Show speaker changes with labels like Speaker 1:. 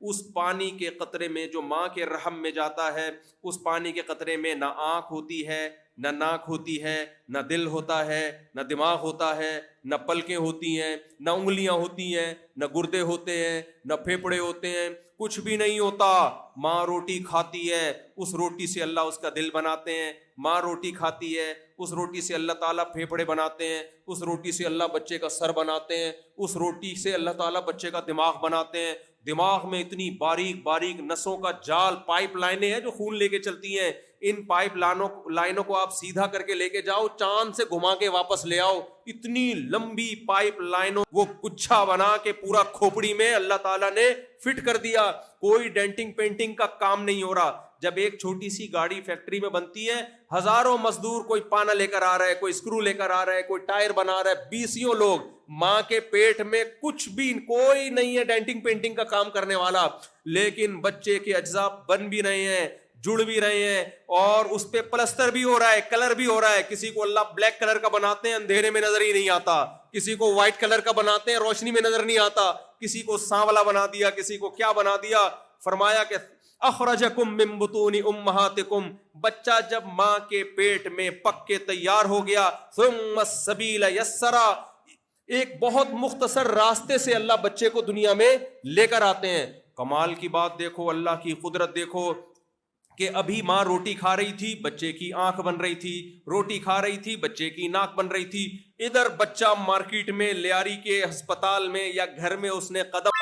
Speaker 1: اس پانی کے قطرے میں جو ماں کے رحم میں جاتا ہے، اس پانی کے قطرے میں نہ آنکھ ہوتی ہے، نہ ناک ہوتی ہے، نہ دل ہوتا ہے، نہ دماغ ہوتا ہے، نہ پلکیں ہوتی ہیں، نہ انگلیاں ہوتی ہیں، نہ گردے ہوتے ہیں، نہ پھیپھڑے ہوتے ہیں، کچھ بھی نہیں ہوتا۔ ماں روٹی کھاتی ہے، اس روٹی سے اللہ اس کا دل بناتے ہیں، ماں روٹی کھاتی ہے، اس روٹی سے اللہ تعالیٰ پھیپھڑے بناتے ہیں، اس روٹی سے اللہ بچے کا سر بناتے ہیں، اس روٹی سے اللہ تعالیٰ بچے کا دماغ بناتے ہیں۔ دماغ میں اتنی باریک باریک نسوں کا جال، پائپ لائنیں ہیں جو خون لے کے چلتی ہیں، ان پائپ لائنوں کو آپ سیدھا کر کے لے کے جاؤ، چاند سے گھما کے واپس لے آؤ، اتنی لمبی پائپ لائنوں وہ گچھا بنا کے پورا کھوپڑی میں اللہ تعالیٰ نے فٹ کر دیا۔ کوئی ڈینٹنگ پینٹنگ کا کام نہیں ہو رہا۔ جب ایک چھوٹی سی گاڑی فیکٹری میں بنتی ہے، ہزاروں مزدور، کوئی پانا لے کر آ رہا ہے، کوئی اسکرو لے کر آ رہا ہے، کوئی ٹائر بنا رہا ہے، بیسیوں لوگ، ماں کے پیٹ میں کچھ بھی کوئی نہیں ہے ڈینٹنگ پینٹنگ کا کام کرنے والا، لیکن بچے کے اجزاء بن بھی رہے ہیں، جڑ بھی رہے ہیں، اور اس پہ پلسٹر بھی ہو رہا ہے، کلر بھی ہو رہا ہے۔ کسی کو اللہ بلیک کلر کا بناتے ہیں، اندھیرے میں نظر ہی نہیں آتا، کسی کو وائٹ کلر کا بناتے ہیں، روشنی میں نظر نہیں آتا، کسی کو سانولا بنا دیا، کسی کو کیا بنا دیا۔ فرمایا کہ اخرجکم من بطون امہاتکم، بچہ جب ماں کے پیٹ میں پک کے تیار ہو گیا، ثم السبیل یسرا، ایک بہت مختصر راستے سے اللہ بچے کو دنیا میں لے کر آتے ہیں۔ کمال کی بات دیکھو، اللہ کی قدرت دیکھو کہ ابھی ماں روٹی کھا رہی تھی، بچے کی آنکھ بن رہی تھی، روٹی کھا رہی تھی، بچے کی ناک بن رہی تھی، ادھر بچہ مارکیٹ میں، لیاری کے ہسپتال میں یا گھر میں اس نے قدم